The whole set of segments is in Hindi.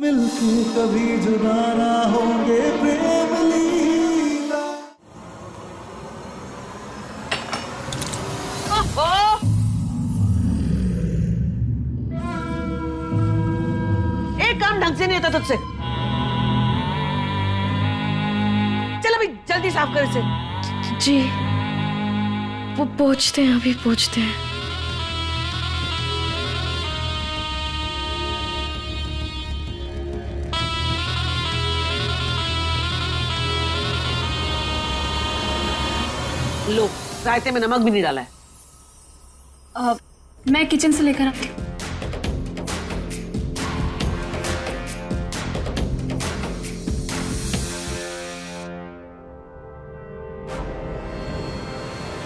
मिलके कभी जुदा ना होंगे प्रेम लीला। एक काम ढंग से नहीं होता तुझसे। चल अभी जल्दी साफ कर इसे। जी वो पहुंचते हैं, अभी पहुंचते हैं। लो, रायते में नमक भी नहीं डाला है। मैं किचन से लेकर आती हूँ।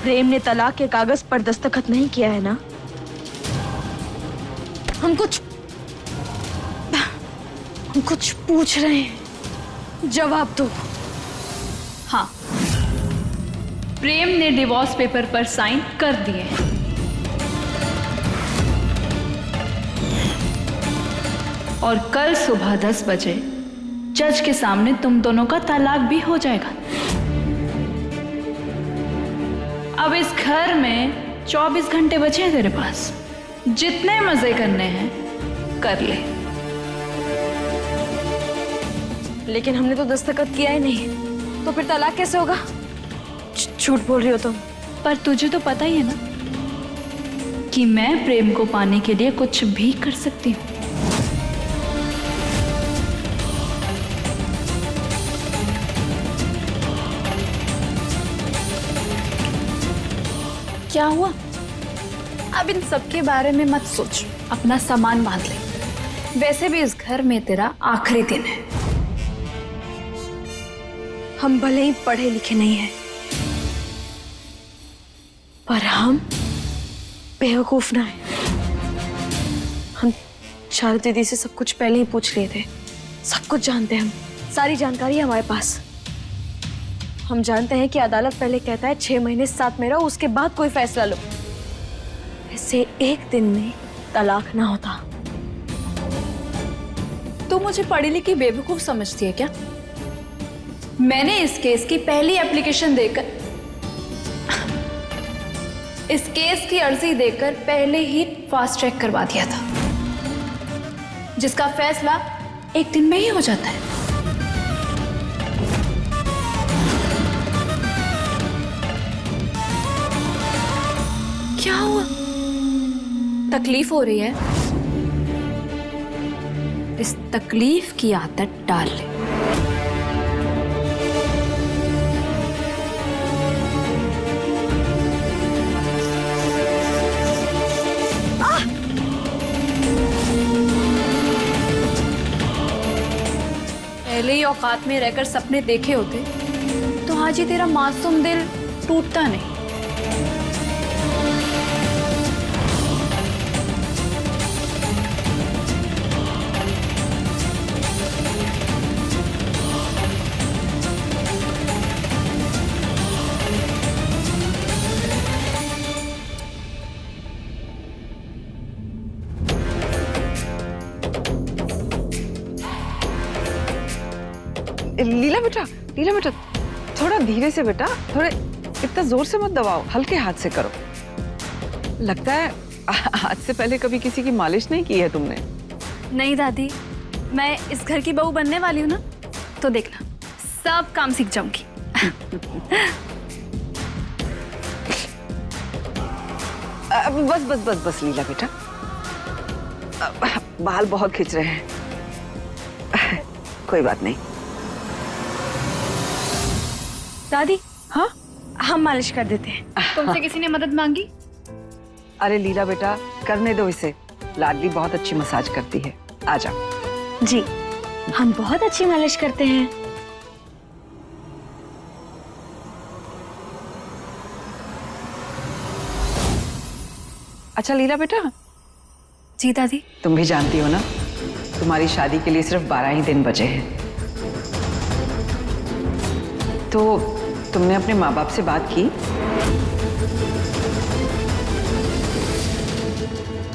प्रेम ने तलाक के कागज पर दस्तखत नहीं किया है ना? हम कुछ पूछ रहे हैं, जवाब दो। हाँ, प्रेम ने डिवोर्स पेपर पर साइन कर दिए हैं। और कल सुबह 10 बजे जज के सामने तुम दोनों का तलाक भी हो जाएगा। अब इस घर में 24 घंटे बचे हैं तेरे पास, जितने मजे करने हैं कर ले। लेकिन हमने तो दस्तखत किया ही नहीं, तो फिर तलाक कैसे होगा? झूठ बोल रही हो तुम। पर तुझे तो पता ही है ना कि मैं प्रेम को पाने के लिए कुछ भी कर सकती हूँ। क्या हुआ? अब इन सब के बारे में मत सोच, अपना सामान बांध ले। वैसे भी इस घर में तेरा आखिरी दिन है। हम भले ही पढ़े लिखे नहीं हैं, पर हम बेवकूफ ना है। हम शारदा दीदी से सब कुछ पहले ही पूछ लिए थे, सब कुछ जानते हैं हम, सारी जानकारी है हमारे पास। हम जानते हैं कि अदालत पहले कहता है 6 महीने साथ में रहो, उसके बाद कोई फैसला लो। ऐसे एक दिन में तलाक ना होता। तू मुझे पढ़ी लिखी बेवकूफ समझती है क्या? मैंने इस केस की पहली एप्लीकेशन देकर, इस केस की अर्जी देकर पहले ही फास्ट ट्रैक करवा दिया था, जिसका फैसला एक दिन में ही हो जाता है। क्या हुआ? तकलीफ हो रही है? इस तकलीफ की आदत डाल ले। पहले ही औकात में रहकर सपने देखे होते तो आज ही तेरा मासूम दिल टूटता नहीं। लीला बेटा थोड़ा धीरे से बेटा, थोड़े इतना जोर से मत दबाओ, हल्के हाथ से करो। लगता है आज से पहले कभी किसी की मालिश नहीं की है तुमने। नहीं दादी, मैं इस घर की बहू बनने वाली हूँ ना, तो देखना सब काम सीख जाऊंगी। बस बस बस बस लीला बेटा, बाल बहुत खिंच रहे हैं। कोई बात नहीं। दादी, हाँ हम मालिश कर देते हैं। तुमसे किसी ने मदद मांगी? अरे लीला बेटा करने दो इसे, लाडली बहुत अच्छी मसाज करती है। आ जाओ। जी, हम बहुत अच्छी मालिश करते हैं। अच्छा लीला बेटा। जी दादी। तुम भी जानती हो ना, तुम्हारी शादी के लिए सिर्फ 12 ही दिन बचे हैं। तो तुमने अपने माँ बाप से बात की?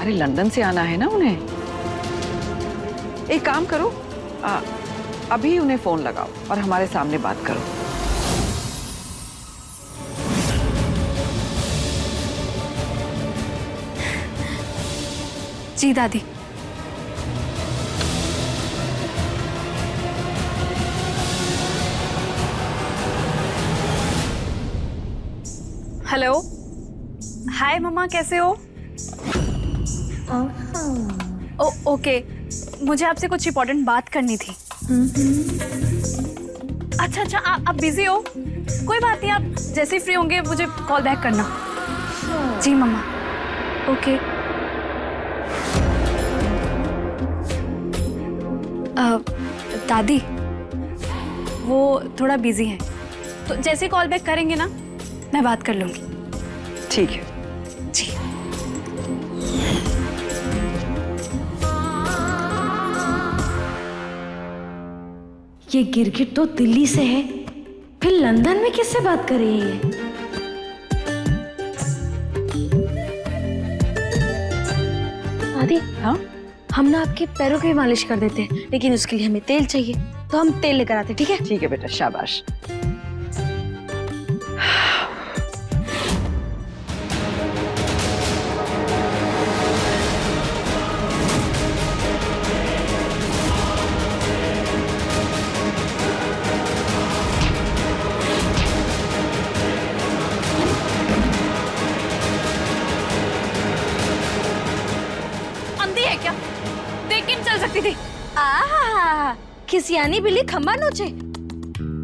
अरे लंदन से आना है ना उन्हें। एक काम करो, अभी उन्हें फोन लगाओ और हमारे सामने बात करो। जी दादी। हेलो, हाय मम्मा, कैसे हो? ओके, मुझे आपसे कुछ इम्पोर्टेंट बात करनी थी। अच्छा, आप बिजी हो? कोई बात नहीं, आप जैसे फ्री होंगे मुझे कॉल बैक करना। जी मम्मा, ओके। दादी, वो थोड़ा बिजी हैं, तो जैसे कॉल बैक करेंगे ना मैं बात कर लूंगी। ठीक है। जी। ये गिरगिट तो दिल्ली से है, फिर लंदन में किससे बात कर रही है? दादी, हाँ, हम ना आपके पैरों की मालिश कर देते हैं, लेकिन उसके लिए हमें तेल चाहिए, तो हम तेल लेकर आते हैं, ठीक है? ठीक है बेटा, शाबाश। अंधी है क्या? देख के नहीं चल सकती थी? आहा, खिसियानी बिल्ली खम्बा नोचे,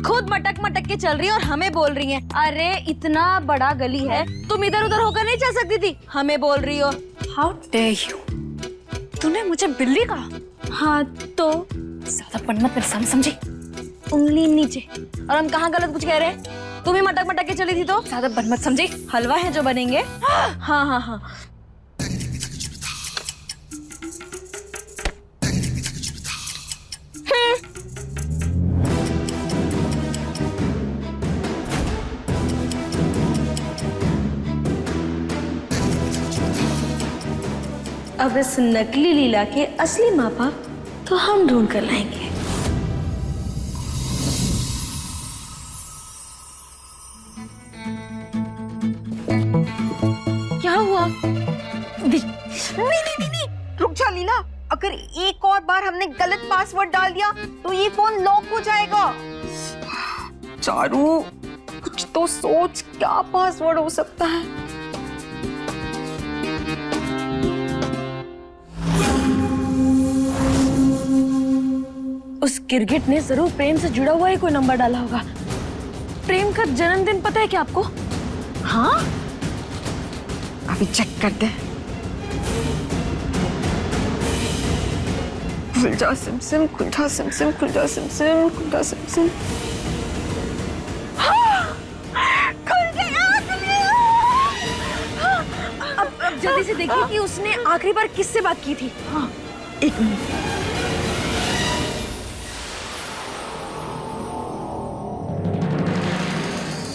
खुद मटक मटक के चल रही है और हमें बोल रही है। अरे इतना बड़ा गली है, तुम इधर उधर होकर नहीं चल सकती थी, हमें बोल रही हो। How dare you! तूने मुझे बिल्ली कहा? हाँ तो ज्यादा पढ़ मत, मेरे सामने समझी? उंगली नीचे। और हम कहाँ गलत कुछ कह रहे हैं? तुम ही मटक मटक के चली थी तो ज्यादा बन मत, समझी? हलवा है जो बनेंगे। हाँ हाँ हाँ। अब इस नकली लीला के असली माँ बाप तो हम ढूंढ कर लाएंगे। क्या हुआ? नहीं नहीं नहीं नहीं, रुक जा लीला। अगर एक और बार हमने गलत पासवर्ड डाल दिया तो ये फोन लॉक हो जाएगा। चारू, कुछ तो सोच, क्या पासवर्ड हो सकता है? उस गिरगिट ने जरूर प्रेम से जुड़ा हुआ ही कोई नंबर डाला होगा। प्रेम का जन्मदिन पता है क्या आपको? हाँ, अभी चेक करते हैं। खुल जा सिम सिम, खुल जा सिम सिम, खुल जा सिम सिम, खुल जा सिम सिम। खुल गया, खुल गया। अब जल्दी से देखिए कि उसने आखिरी बार किससे बात की थी। हाँ, एक मिनट।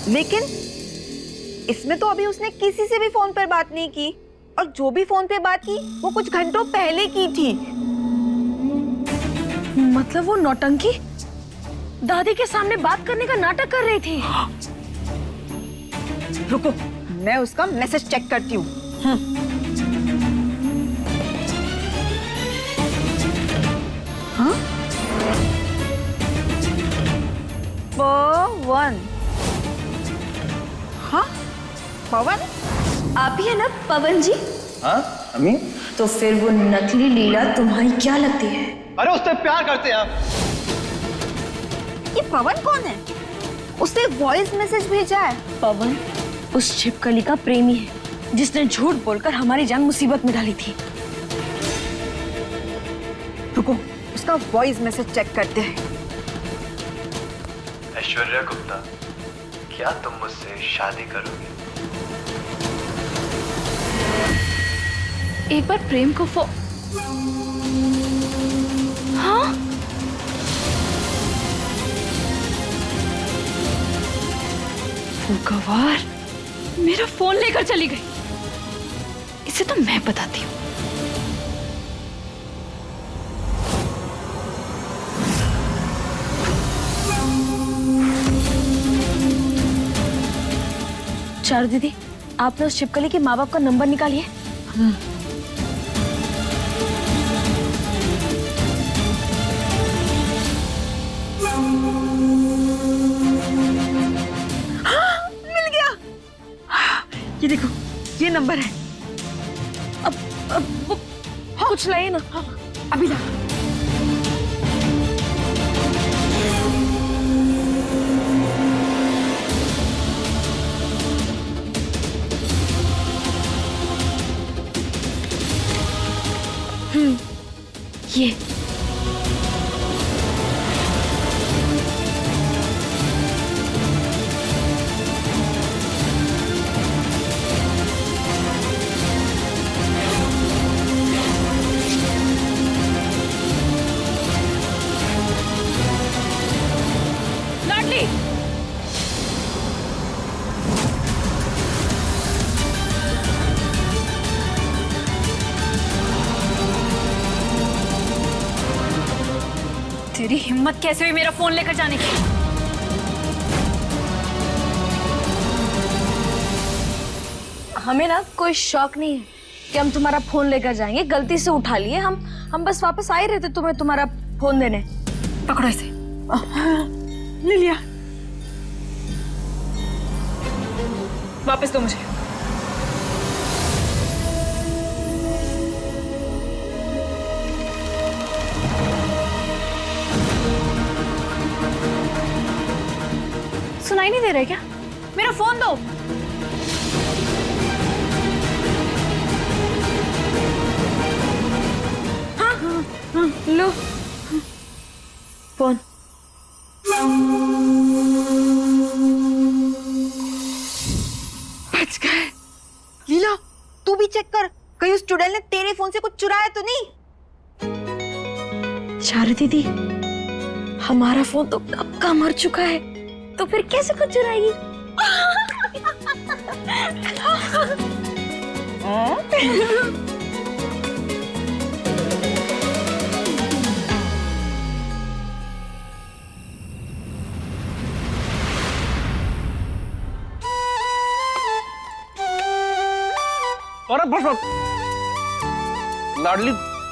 लेकिन इसमें तो अभी उसने किसी से भी फोन पर बात नहीं की, और जो भी फोन पे बात की वो कुछ घंटों पहले की थी। मतलब वो नौटंकी दादी के सामने बात करने का नाटक कर रही थी। रुको, मैं उसका मैसेज चेक करती हूँ। हाँ? पवन। हाँ, पवन? आप ही है ना पवन जी? हाँ अम्मी? तो फिर वो नकली लीला तुम्हारी क्या लगती है? अरे उससे प्यार करते हैं आप। ये पवन कौन है? उसने वॉइस मैसेज भेजा है। पवन उस छिपकली का प्रेमी है, जिसने झूठ बोलकर हमारी जान मुसीबत में डाली थी। रुको, उसका वॉइस मैसेज चेक करते हैं। ऐश्वर्या गुप्ता, क्या तुम मुझसे शादी करोगी? एक बार प्रेम को हाँ? वो गवार मेरा फोन लेकर चली गई। इसे तो मैं बताती हूँ। चारू दीदी, आपने उस छिपकली के माँ बाप का नंबर निकालिए। मिल गया। ये देखो, ये नंबर है। अब वो कुछ लाइए ना। अभी ला। ये लाडली, तेरी हिम्मत कैसे हुई मेरा फोन लेकर जाने की? हमें ना कोई शौक नहीं है कि हम तुम्हारा फोन लेकर जाएंगे। गलती से उठा लिए हम बस वापस आ ही रहे थे तुम्हें तुम्हारा फोन देने। पकड़ो इसे। ले लिया। वापस दो मुझे। सुनाई नहीं दे रहा है क्या? मेरा फोन दो। लो फोन। बच गए। लीला, तू भी चेक कर, कहीं उस चुड़ैल ने तेरे फोन से कुछ चुराया तो नहीं? चारू दीदी, हमारा फोन तो कब का मर चुका है, तो फिर कैसे कुछ चुराएगी? अरे बस बस। लाडली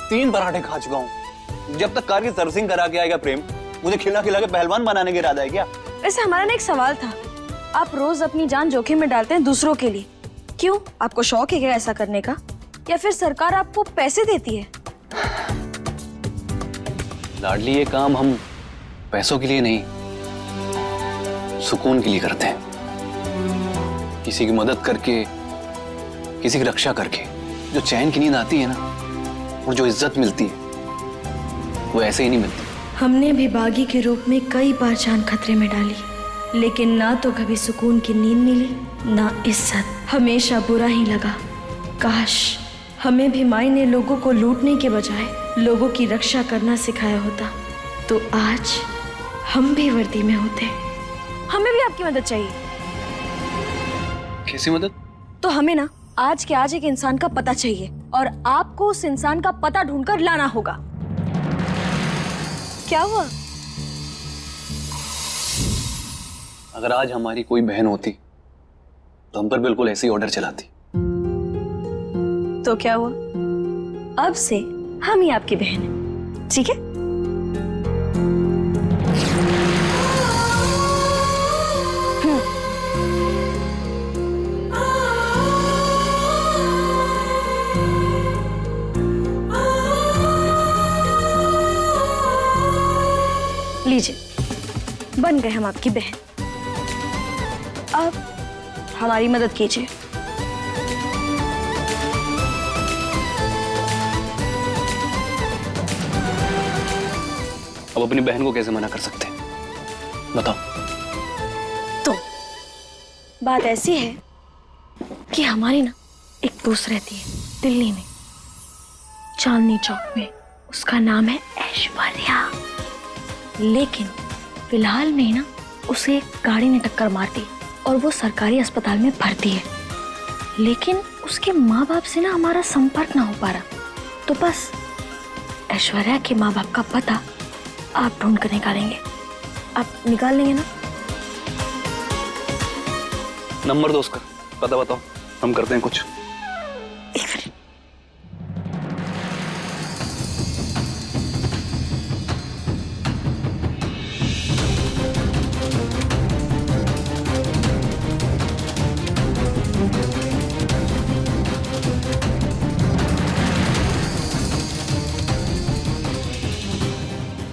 3 पराठे खा चुका हूँ। जब तक कार की सर्विसिंग करा के आएगा प्रेम, मुझे खिला खिला के पहलवान बनाने का इरादा है क्या? वैसे हमारा ना एक सवाल था, आप रोज अपनी जान जोखिम में डालते हैं दूसरों के लिए, क्यों? आपको शौक है क्या ऐसा करने का, या फिर सरकार आपको पैसे देती है? लाडली, ये काम हम पैसों के लिए नहीं, सुकून के लिए करते हैं। किसी की मदद करके, किसी की रक्षा करके जो चैन की नींद आती है ना, और जो इज्जत मिलती है, वो ऐसे ही नहीं मिलती। हमने भी बागी के रूप में कई बार जान खतरे में डाली, लेकिन ना तो कभी सुकून की नींद मिली, ना इज्जत। हमेशा बुरा ही लगा। काश हमें भी माई ने लोगों को लूटने के बजाय लोगों की रक्षा करना सिखाया होता, तो आज हम भी वर्दी में होते। हमें भी आपकी मदद चाहिए। कैसी मदद? तो हमें ना आज के आज एक इंसान का पता चाहिए, और आपको उस इंसान का पता ढूंढकर लाना होगा। क्या हुआ? अगर आज हमारी कोई बहन होती तो हम पर बिल्कुल ऐसे ही ऑर्डर चलाती। तो क्या हुआ? अब से हम ही आपकी बहन हैं, ठीक है? लीजिए, बन गए हम आपकी बहन। अब हमारी मदद कीजिए। अब अपनी बहन को कैसे मना कर सकते हैं, बताओ? तो बात ऐसी है कि हमारी ना एक दोस्त रहती है दिल्ली में, चांदनी चौक में। उसका नाम है ऐश्वर्या। लेकिन फिलहाल में ना उसे एक गाड़ी ने टक्कर मार दी और वो सरकारी अस्पताल में भर्ती है। लेकिन उसके माँ बाप से ना हमारा संपर्क ना हो पा रहा, तो बस ऐश्वर्या के माँ बाप का पता आप ढूंढ कर निकालेंगे। आप निकाल लेंगे ना? नंबर दो उसका। पता बताओ, हम करते हैं कुछ।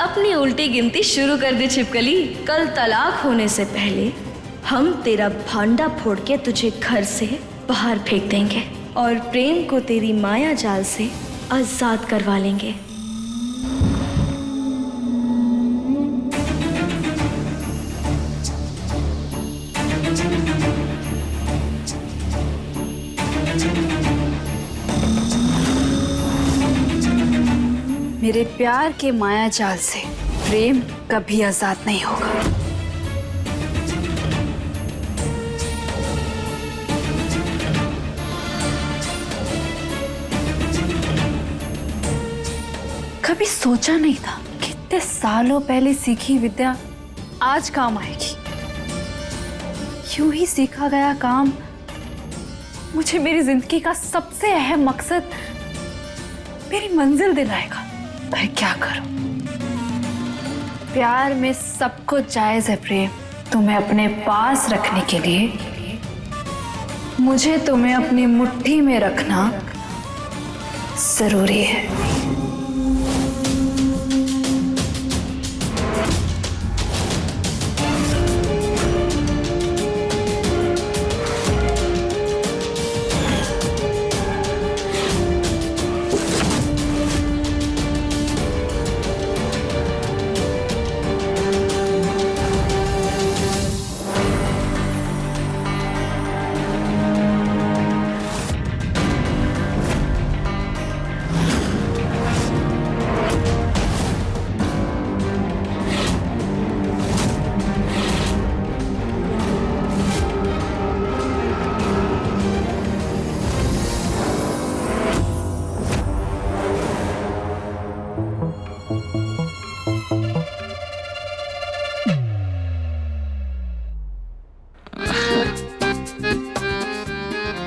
अपनी उल्टी गिनती शुरू कर दे छिपकली। कल तलाक होने से पहले हम तेरा भांडा फोड़ के तुझे घर से बाहर फेंक देंगे और प्रेम को तेरी माया जाल से आजाद करवा लेंगे। मेरे प्यार के माया जाल से प्रेम कभी आजाद नहीं होगा। कभी सोचा नहीं था कि इतने सालों पहले सीखी विद्या आज काम आएगी। यूं ही सीखा गया काम मुझे मेरी जिंदगी का सबसे अहम मकसद, मेरी मंजिल दिलाएगा। पर क्या करूं? प्यार में सब कुछ जायज है प्रेम। तुम्हें अपने पास रखने के लिए मुझे तुम्हें अपनी मुट्ठी में रखना जरूरी है।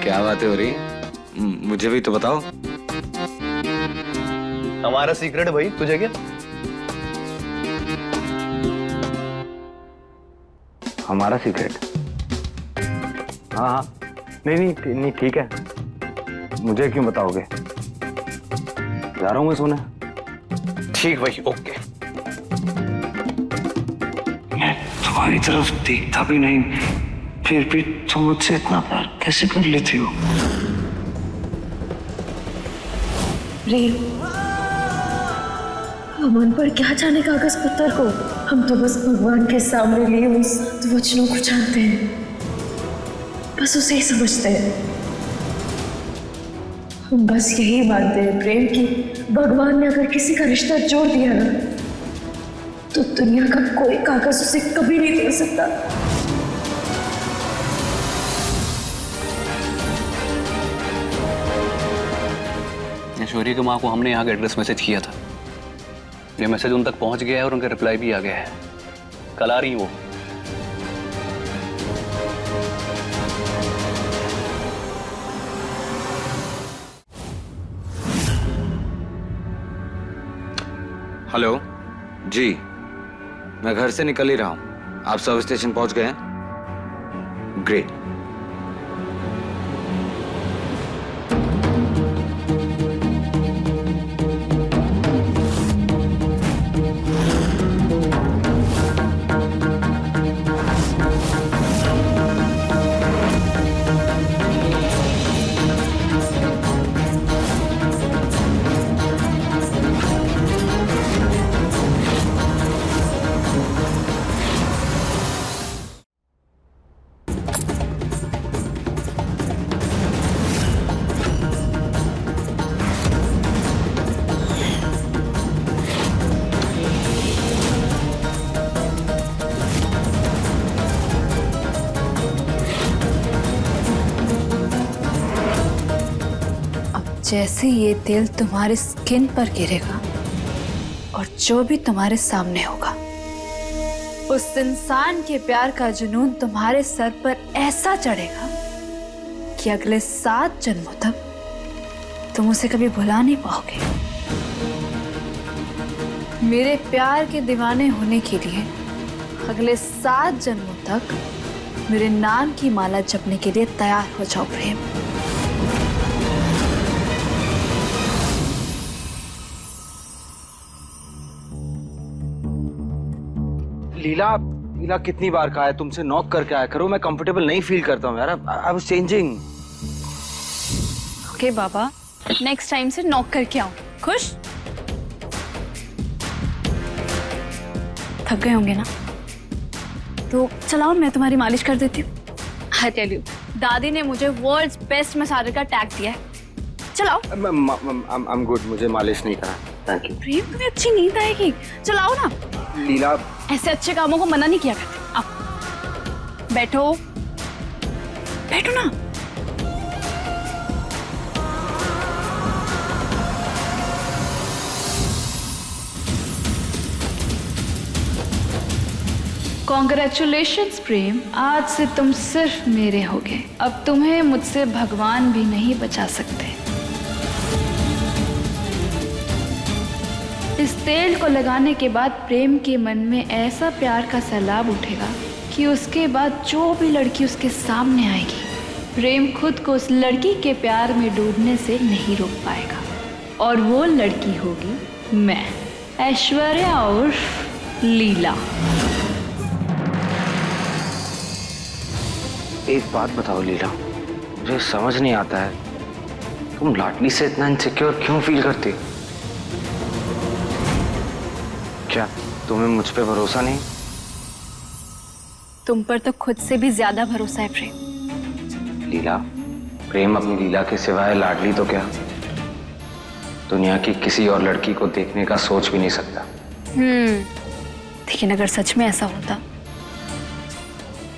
क्या बातें हो रही? मुझे भी तो बताओ। हमारा सीक्रेट है भाई, तुझे क्या? हमारा सीक्रेट? हाँ हाँ, नहीं ठीक है। मुझे क्यों बताओगे? जा रहा हूँ मैं सोने। ठीक भाई, ओके। मैं तुम्हारी तरफ देखता भी नहीं, फिर भी तुम मुझसे इतना प्यार कैसे कर लेती हो? प्रेम, अमन पर क्या जाने कागज पत्थर को। हम तो बस भगवान के सामने लिए उस वचनों को जानते हैं, बस उसे ही समझते हैं। हम बस यही मानते हैं प्रेम कि भगवान ने अगर किसी का रिश्ता जोड़ दिया ना, तो दुनिया का कोई कागज उसे कभी नहीं तोड़ सकता। ऐश्वर्या की माँ को हमने यहाँ का एड्रेस मैसेज किया था। ये मैसेज उन तक पहुंच गया है और उनका रिप्लाई भी आ गया है। कल आ रही वो। हेलो जी, मैं घर से निकल ही रहा हूँ। आप सब स्टेशन पहुंच गए हैं? ग्रेट। जैसे ये तेल तुम्हारे स्किन पर गिरेगा और जो भी तुम्हारे सामने होगा, उस इंसान के प्यार का जुनून तुम्हारे सर पर ऐसा चढ़ेगा कि अगले 7 जन्मों तक तुम उसे कभी भुला नहीं पाओगे। मेरे प्यार के दीवाने होने के लिए अगले 7 जन्मों तक मेरे नाम की माला जपने के लिए तैयार हो जाओ प्रेम। लीला, लीला कितनी बार कहा है तुमसे नॉक करके आया करो, मैं कंफर्टेबल नहीं फील करता हूँ यार। I was changing. Okay Baba, next time से नॉक करके आऊं। खुश? थक गए होंगे ना, तो चलाओ मैं तुम्हारी मालिश कर देती हूँ। आई टेल यू, दादी ने मुझे वर्ल्ड्स बेस्ट मसाजर का टैग दिया है। चलाओ। आई एम गुड, मुझे मालिश नहीं करा, थैंक यू। प्रेम, तुम्हें अच्छी नींद आएगी, चलाओ ना। लीला, ऐसे अच्छे कामों को मना नहीं किया करते। अब बैठो, बैठो ना। कॉन्ग्रेचुलेशंस प्रेम, आज से तुम सिर्फ मेरे होगे। अब तुम्हें मुझसे भगवान भी नहीं बचा सकते। इस तेल को लगाने के बाद प्रेम के मन में ऐसा प्यार का सैलाब उठेगा कि उसके बाद जो भी लड़की उसके सामने आएगी, प्रेम खुद को उस लड़की के प्यार में डूबने से नहीं रोक पाएगा। और वो लड़की होगी मैं, ऐश्वर्या उर्फ लीला। एक बात बताओ लीला, मुझे समझ नहीं आता है, तुम लाडली से इतना इनसिक्योर क्यों फील करती? क्या तुम्हें मुझ पे भरोसा नहीं? तुम पर तो खुद से भी ज्यादा भरोसा है प्रेम। लीला, प्रेम अपनी लीला के सिवाय लाडली तो क्या दुनिया की किसी और लड़की को देखने का सोच भी नहीं सकता। लेकिन अगर सच में ऐसा होता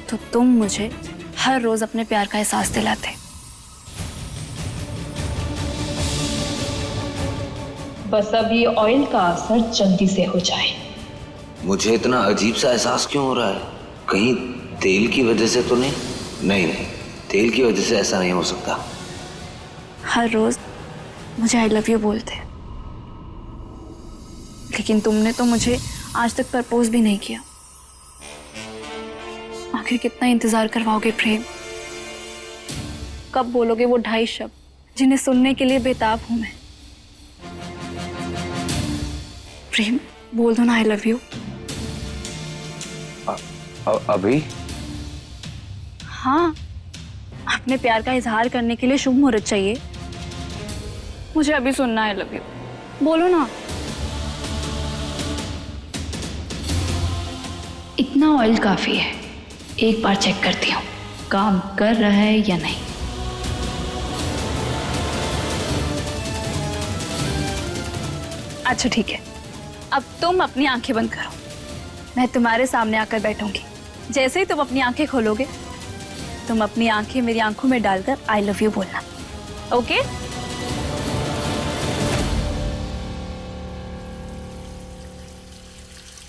तो तुम मुझे हर रोज अपने प्यार का एहसास दिलाते। बस अब ये ऑयल का असर जल्दी से हो जाए। मुझे इतना अजीब सा एहसास क्यों हो रहा है? कहीं तेल की वजह से तो नहीं? नहीं नहीं, तेल की वजह से ऐसा नहीं हो सकता। हर रोज मुझे आई लव यू बोलते, लेकिन तुमने तो मुझे आज तक प्रपोज भी नहीं किया। आखिर कितना इंतजार करवाओगे प्रेम? कब बोलोगे वो 2.5 शब्द जिन्हें सुनने के लिए बेताब हूं मैं? प्रेम, बोल दो ना आई लव यू। अभी? हाँ, अपने प्यार का इजहार करने के लिए शुभ मुहूर्त चाहिए। मुझे अभी सुनना है आई लव यू, बोलो ना। इतना ऑयल काफी है, एक बार चेक करती हूँ काम कर रहा है या नहीं। अच्छा ठीक है, अब तुम अपनी आंखें बंद करो, मैं तुम्हारे सामने आकर बैठूंगी। जैसे ही तुम अपनी आंखें खोलोगे, तुम अपनी आंखें मेरी आंखों में डालकर आई लव यू बोलना, ओके?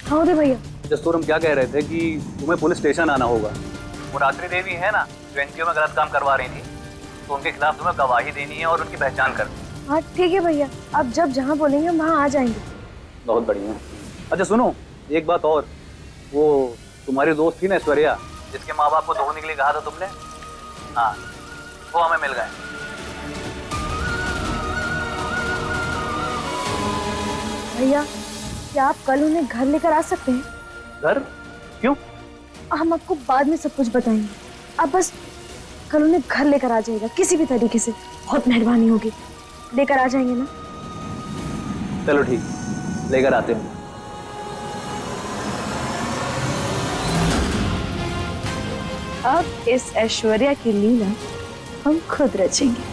हाँ दे भैया। जसूर, हम क्या कह रहे थे कि तुम्हें पुलिस स्टेशन आना होगा। वो रात्रि देवी है ना, जो एनजीओ में गलत काम करवा रही थी, तो उनके खिलाफ तुम्हें गवाही देनी है और उनकी पहचान करनी है। हाँ ठीक है भैया, आप जब जहाँ बोलेंगे हम वहाँ आ जाएंगे। बहुत बढ़िया। अच्छा सुनो, एक बात और, वो तुम्हारी दोस्त थी ना ऐश्वर्या, जिसके माँ बाप को ढूंढने के लिए कहा था तुमने, हाँ वो हमें मिल गए। भैया, क्या आप कल उन्हें घर लेकर आ सकते हैं? घर? क्यों? हम आपको बाद में सब कुछ बताएंगे, आप बस कल उन्हें घर लेकर आ जाएगा किसी भी तरीके से, बहुत मेहरबानी होगी। लेकर आ जाएंगे ना? चलो ठीक, लेकर आते हैं। अब इस ऐश्वर्या की लीला हम खुद रचेंगे।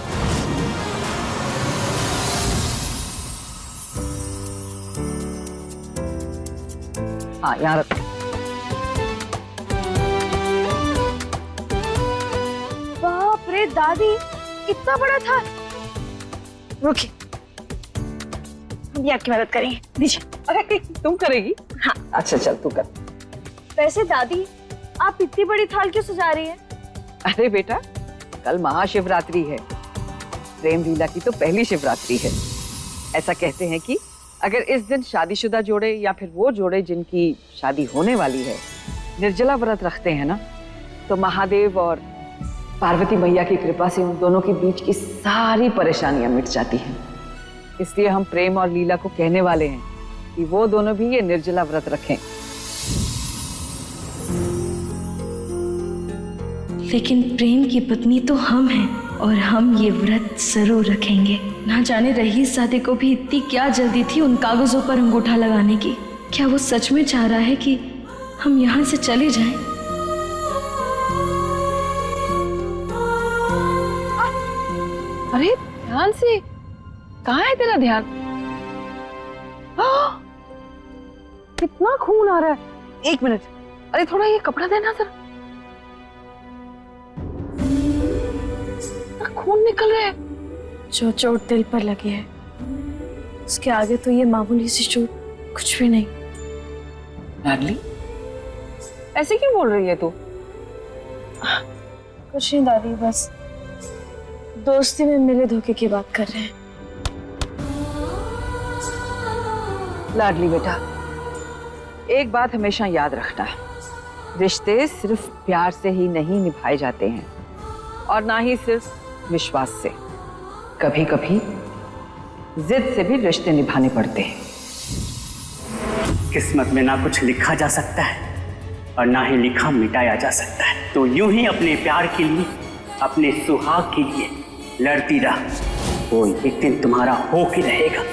हाँ यहाँ रख। बाप रे दादी, कितना बड़ा था। रुकिए, हम भी आपकी मदद करेंगे, दीजिए। अरे तुम करेगी? हाँ। अच्छा चल तू कर। वैसे दादी, आप इतनी बड़ी थाल क्यों सजा रही हैं? अरे बेटा, कल महाशिवरात्रि है। प्रेम लीला की तो पहली शिवरात्रि है। ऐसा कहते हैं कि अगर इस दिन शादीशुदा जोड़े या फिर वो जोड़े जिनकी शादी होने वाली है निर्जला व्रत रखते हैं ना, तो महादेव और पार्वती मैया की कृपा से उन दोनों के बीच की सारी परेशानियां मिट जाती हैं। इसलिए हम प्रेम और लीला को कहने वाले हैं कि वो दोनों भी ये निर्जला व्रत रखें। लेकिन प्रेम की पत्नी तो हम हैं और हम ये व्रत जरूर रखेंगे। ना जाने रईस सादे को भी इतनी क्या जल्दी थी उन कागजों पर अंगूठा लगाने की। क्या वो सच में चाह रहा है कि हम यहाँ से चले जाएं? अरे ध्यान से, कहाँ है तेरा ध्यान? कितना खून आ रहा है। एक मिनट, अरे थोड़ा ये कपड़ा देना जरा। खून निकल रहा है। जो चोट दिल पर लगी है उसके आगे तो ये मामूली सी चोट कुछ भी नहीं। लाडली, ऐसे क्यों बोल रही है तू? कुछ नहीं दादी, बस दोस्ती में मिले धोखे की बात कर रहे हैं। लाडली बेटा, एक बात हमेशा याद रखना, रिश्ते सिर्फ प्यार से ही नहीं निभाए जाते हैं और ना ही सिर्फ विश्वास से। कभी कभी जिद से भी रिश्ते निभाने पड़ते हैं। किस्मत में ना कुछ लिखा जा सकता है और ना ही लिखा मिटाया जा सकता है। तो यूं ही अपने प्यार के लिए, अपने सुहाग के लिए लड़ती रह, वो एक दिन तुम्हारा हो के रहेगा।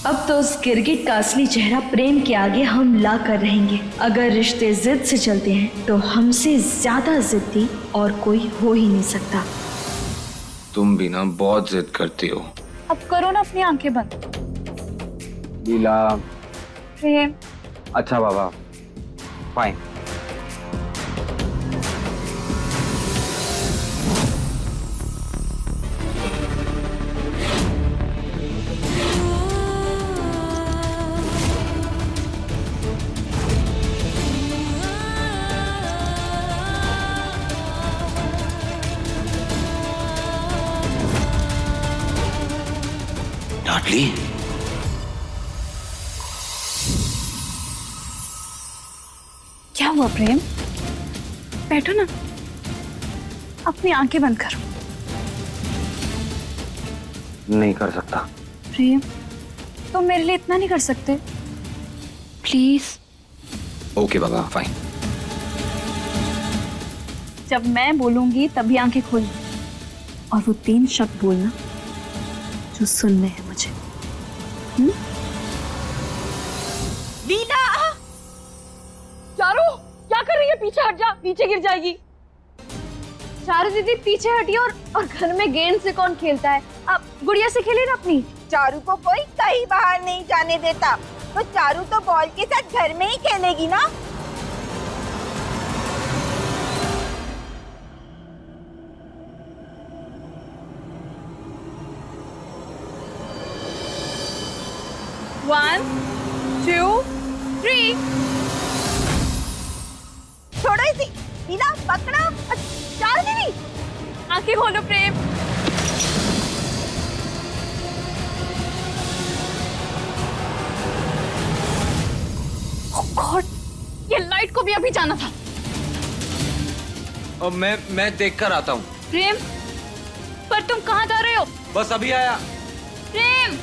अब तो उस गिरगिट का असली चेहरा प्रेम के आगे हम ला कर रहेंगे। अगर रिश्ते जिद से चलते हैं तो हमसे ज्यादा जिद्दी और कोई हो ही नहीं सकता। तुम भी ना बहुत जिद करती हो। अब करो ना अपनी आंखें बंद। लीला। प्रेम। अच्छा बाबा, फाइन। लाडली, क्या हुआ प्रेम? बैठो ना, अपनी आंखें बंद करो। नहीं कर सकता। प्रेम, तुम मेरे लिए इतना नहीं कर सकते? प्लीज। Okay Baba, fine. जब मैं बोलूंगी तभी आंखें खोलना और वो 3 शब्द बोलना जो सुनने हैं मुझे। लीला! चारू, क्या कर रही है? पीछे हट जा, नीचे गिर जाएगी। चारू दीदी पीछे हटी। और घर में गेंद से कौन खेलता है? आप गुड़िया से खेले ना अपनी। चारू को कोई कहीं बाहर नहीं जाने देता, तो चारू तो बॉल के साथ घर में ही खेलेगी ना। One, 2, 3। छोड़ो इसे। लीला, पकड़ो। चारू दीदी, आंखें खोलो प्रेम। गॉड, ये लाइट को भी अभी जाना था। अब मैं देख कर आता हूँ। प्रेम, पर तुम कहाँ जा रहे हो? बस अभी आया। प्रेम,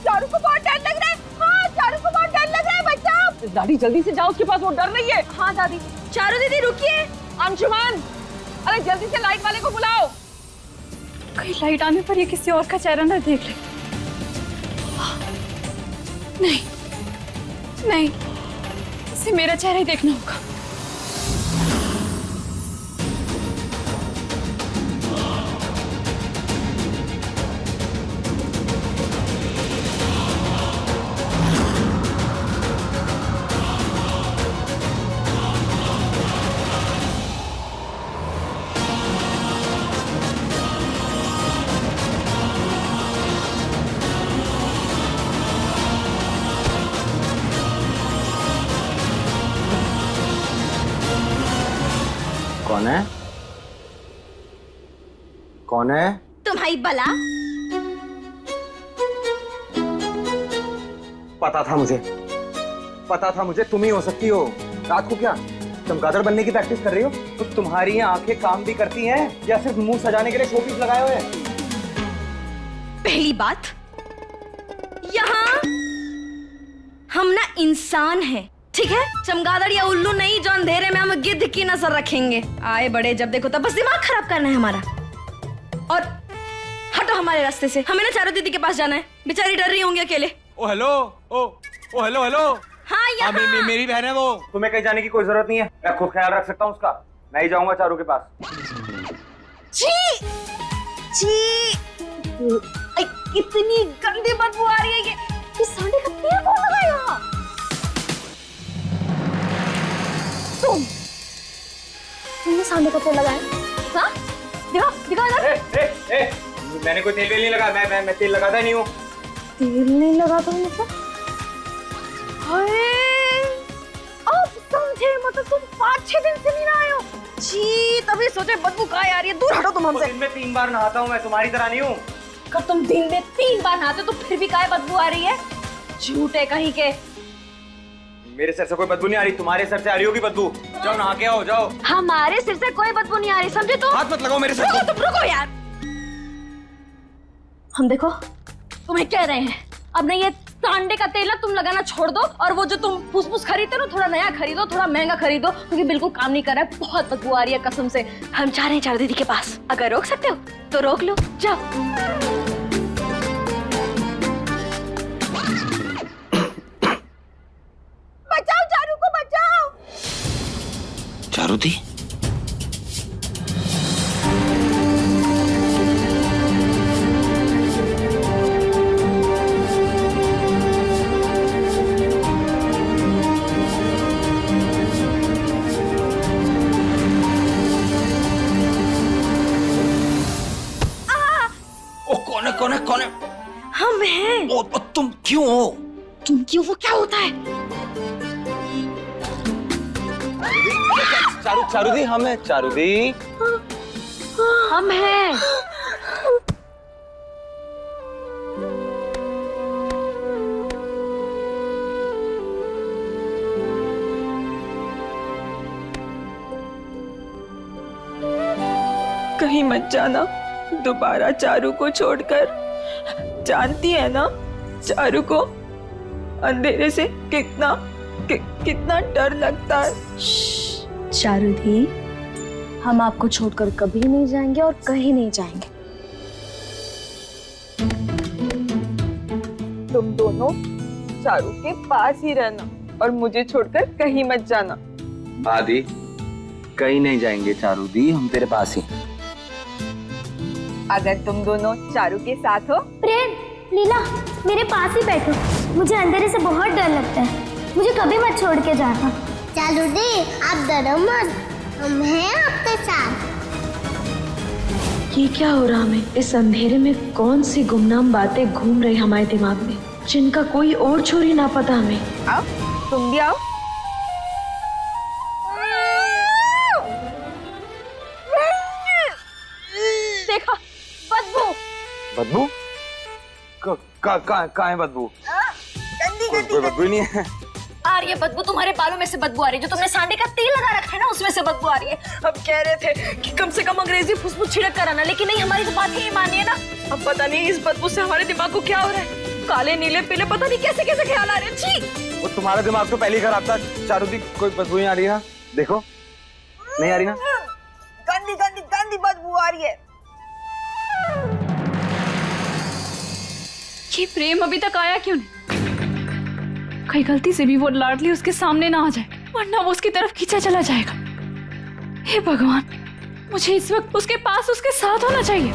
चारू को बहुत डर लग रहा है। हाँ, चारू को बहुत डर लग रहा है। बच्चा, दादी जल्दी से जाओ, उसके पास वो डर नहीं है। हाँ दादी। चारू दीदी रुकिए। अंशुमान, अरे जल्दी से लाइट वाले को बुलाओ। कहीं लाइट आने पर ये किसी और का चेहरा ना देख ले। नहीं नहीं, इसे मेरा चेहरा ही देखना होगा। कौन है? कौन है? तुम्हारी बला। पता था मुझे तुम ही हो सकती हो। रात को क्या चमगादड़ बनने की प्रैक्टिस कर रही हो? तो तुम्हारी ये आंखें काम भी करती हैं या सिर्फ मुंह सजाने के लिए शोपीस लगाए हुए हैं? पहली बात, यहाँ हम ना इंसान हैं, ठीक है? चमगादड़ या उल्लू नहीं जो अंधेरे में हम गिद्ध की नजर रखेंगे। आए बड़े जब देखो तब बस दिमाग खराब करना है हमारा। और हटो हमारे रास्ते से, हमें ना चारू दीदी के पास जाना है, बेचारी डर रही होंगी अकेले। ओ हेलो, ओ हेलो। हाँ यहाँ। मेरी बहन है वो। तुम्हें कहीं जाने की कोई जरूरत नहीं है, मैं खुद ख्याल रख सकता हूँ उसका। मैं ही जाऊंगा चारू के पास। छी छी, कितनी गंदी बदबू आ रही है ये सांडे का तेल कौन लगाया? तुमने सांडे का तेल लगाया? हाँ? दिखाओ इधर। मैंने कोई तेल नहीं लगाया, मैं तेल लगाता ही नहीं हूँ। तेल नहीं लगाता हूँ मतलब? अब समझे, मतलब तुम 5-6 दिन से नहीं नहाए हो। छी, तभी सोचे बदबू कहाँ आ रही है, दूर हटो तुम हमसे। दिन में 3 बार नहाता हूँ मैं, तुम्हारी तरह नहीं हूँ। अगर तुम दिन में 3 बार नहाते तो फिर भी काहे बदबू आ रही है? झूठे कहीं के। मेरे सिर से कोई बदबू नहीं आ रही, तुम्हारे सिर से आ रही होगी बदबू। जाओ नहा के आओ, जाओ। हमारे सिर से कोई बदबू नहीं आ रही, समझे? तो हाथ मत लगाओ मेरे सिर रुको, पे। तुम रुको यार। हम देखो तुम्हें कह रहे हैं, अब नहीं ये सांडे का तेल तुम लगाना छोड़ दो, और वो जो तुम फुसफुस खरीदते हो थोड़ा नया खरीदो, थोड़ा महंगा खरीदो, क्योंकि बिल्कुल काम नहीं कर रहा है, बहुत बदबू आ रही है कसम से। हम जा रहे हैं चारू दीदी के पास, अगर रोक सकते हो तो रोक लो, जाओ। बचाओ चारू को, बचाओ। चारू दी, कौन है? हम हैं। ओ, तुम क्यों हो? तुम क्यों, वो क्या होता है? चारू दी, हम है चारू दी। हम हैं। कहीं मत जाना दोबारा चारू को छोड़कर। जानती है ना चारू को अंधेरे से कितना डर लगता है। चारू दी, हम आपको छोड़कर कभी नहीं जाएंगे और कहीं नहीं जाएंगे। तुम दोनों चारू के पास ही रहना और मुझे छोड़कर कहीं मत जाना। आदि, कहीं नहीं जाएंगे चारू दी, हम तेरे पास ही। अगर तुम दोनों चारू के साथ हो। प्रेम, लीला, मेरे पास ही बैठो, मुझे अंधेरे से बहुत डर लगता है, मुझे कभी मत छोड़ के जाना। चारू दी, आप डरो मत, हम हैं आपके साथ। ये क्या हो रहा है? इस अंधेरे में कौन सी गुमनाम बातें घूम रही हमारे दिमाग में, जिनका कोई और छोर ही ना पता हमें। आओ, तुम भी आओ। देखा, बदबू? कहाँ है बदबू? कोई बदबू ही नहीं है। आ रही है बदबू, तुम्हारे बालों में से बदबू आ रही है, जो तुमने सांडे का तेल लगा रखा है ना, उसमें से बदबू आ रही है। अब कह रहे थे कि कम से कम अंग्रेजी फुसफुस छिड़क कर आना, लेकिन नहीं, हमारी तो बात ही मानिए ना। अब पता नहीं इस बदबू से हमारे दिमाग को क्या हो रहा है, काले नीले पीले पता नहीं कैसे कैसे ख्याल आ रहे हैं। छी, वो तुम्हारा दिमाग तो पहले ही खराब था चारू दी, कोई बदबू नहीं आ रही ना? देखो, नहीं आ रही ना? गंदी गंदी गंदी बदबू आ रही है। ये प्रेम अभी तक आया क्यों नहीं? कहीं गलती से भी वो लाडली उसके सामने ना आ जाए, वरना वो उसकी तरफ खींचा चला जाएगा। हे भगवान, मुझे इस वक्त उसके पास उसके साथ होना चाहिए।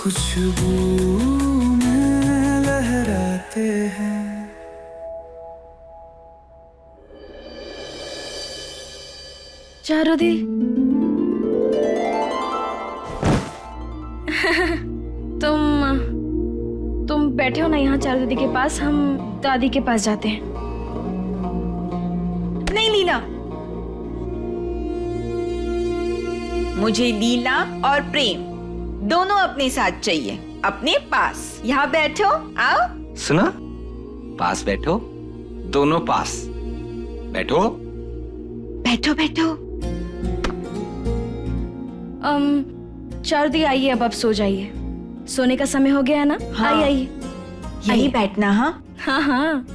खुशबू में लहराते हैं। चारुदी तुम बैठे हो ना यहाँ चारू दीदी के पास, हम दादी के पास जाते हैं। नहीं लीला, मुझे लीला और प्रेम दोनों अपने साथ चाहिए, अपने पास। यहाँ बैठो, आओ। सुना, पास बैठो, दोनों पास बैठो। बैठो बैठो। चारू दी आइए, अब आप सो जाइए, सोने का समय हो गया है ना। हाँ। आइए आइए, यही बैठना। हाँ हाँ हाँ।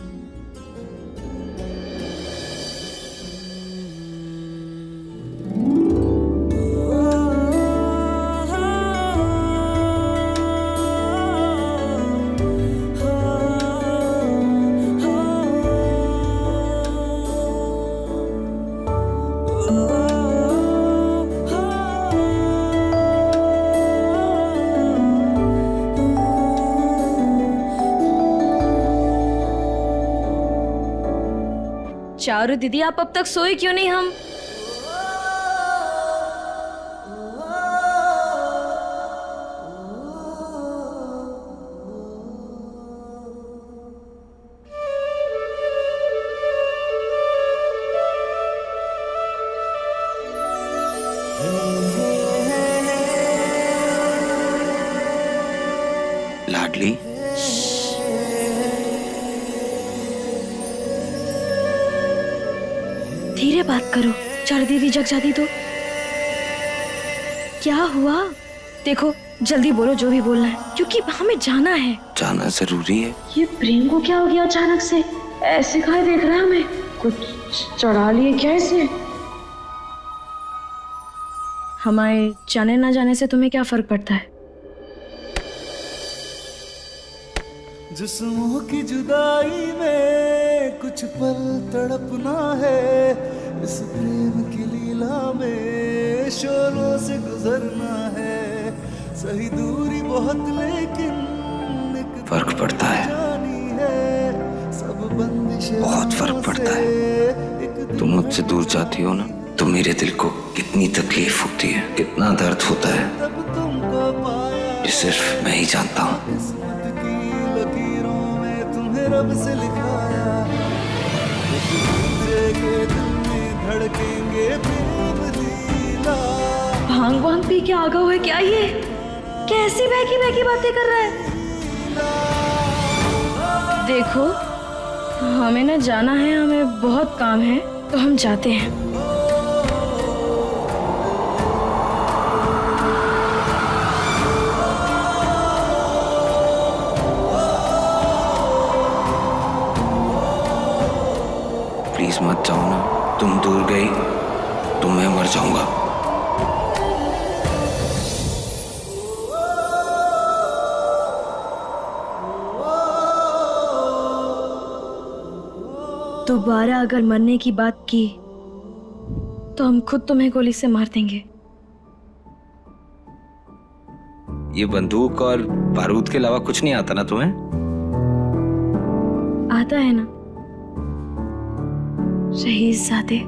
चारू दीदी, आप अब तक सोए क्यों नहीं? हम लाडली, धीरे बात करो, चारू दीदी जग जाती तो। क्या हुआ? देखो जल्दी बोलो जो भी बोलना है, क्योंकि हमें जाना है। जाना जरूरी है। ये प्रेम को क्या हो गया अचानक से? ऐसे कहाँ देख रहा है हमें? कुछ चढ़ा लिए क्या इसे? हमारे जाने ना जाने से तुम्हें क्या फर्क पड़ता है? जिस्मों की जुदाई में कुछ पल तड़पना है, इस प्रेम की लीला में शोरों से गुजरना है। सही दूरी बहुत लेकिन एक फर्क पड़ता है, सब बंदिशें बहुत फर्क पड़ता है। तुम मुझसे दूर जाती हो ना, तो मेरे दिल को कितनी तकलीफ होती है, कितना दर्द होता है, ये सिर्फ मैं ही जानता हूँ। रब से लिखाया के दिल में धड़केंगे प्रेम लीला। भांग वांग पी के आगा हुआ है क्या ये? कैसी बहकी बहकी बातें कर रहा है? देखो हमें ना जाना है, हमें बहुत काम है, तो हम जाते हैं। प्लीज मत जाओ ना, तुम दूर गई तो मैं मर जाऊंगा। दोबारा अगर मरने की बात की तो हम खुद तुम्हें गोली से मार देंगे। ये बंदूक और बारूद के अलावा कुछ नहीं आता ना तुम्हें? आता है ना, शहीज़ादे,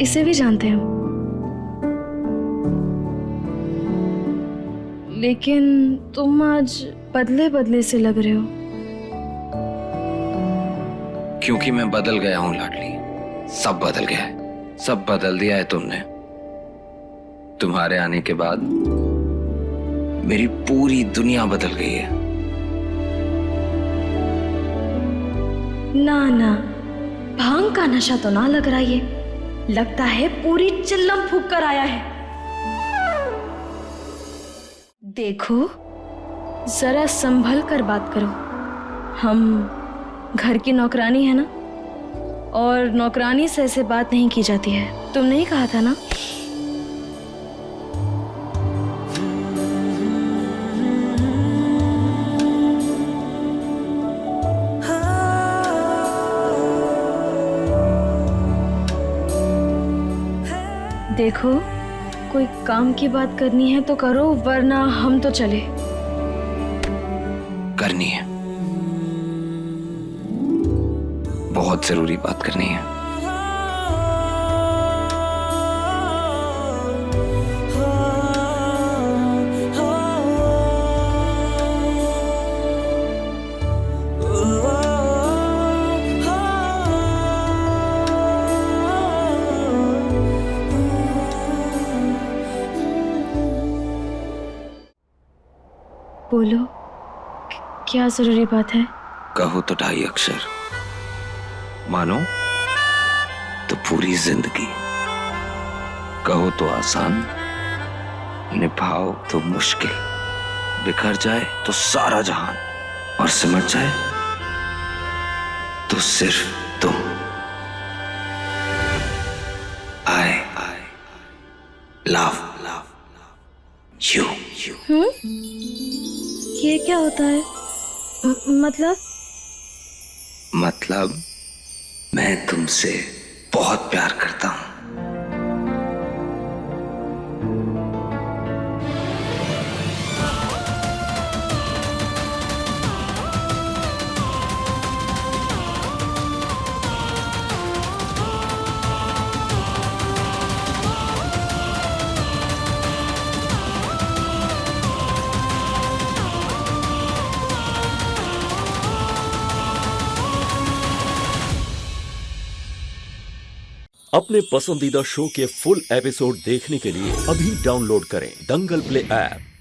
इसे भी जानते हैं हम। लेकिन तुम आज बदले बदले से लग रहे हो। क्योंकि मैं बदल गया हूं लाडली, सब बदल गया है, सब बदल दिया है तुमने। तुम्हारे आने के बाद मेरी पूरी दुनिया बदल गई है। ना ना, भांग का नशा तो ना लग रहा, ये लगता है पूरी चिल्लम फूंक कर आया है। देखो जरा संभल कर बात करो, हम घर की नौकरानी है ना, और नौकरानी से ऐसे बात नहीं की जाती है। तुमने ही कहा था ना। देखो कोई काम की बात करनी है तो करो, वरना हम तो चले। करनी है, बहुत जरूरी बात करनी है। बोलो, क्या जरूरी बात है? कहो तो 2.5 अक्षर, मानो तो पूरी जिंदगी, कहो तो आसान, निभाओ तो मुश्किल, बिखर जाए तो सारा जहान, और सिमट जाए तो सिर्फ तुम। I love you. ये क्या होता है? मतलब मैं तुमसे बहुत प्यार करता हूं। अपने पसंदीदा शो के फुल एपिसोड देखने के लिए अभी डाउनलोड करें दंगल प्ले ऐप।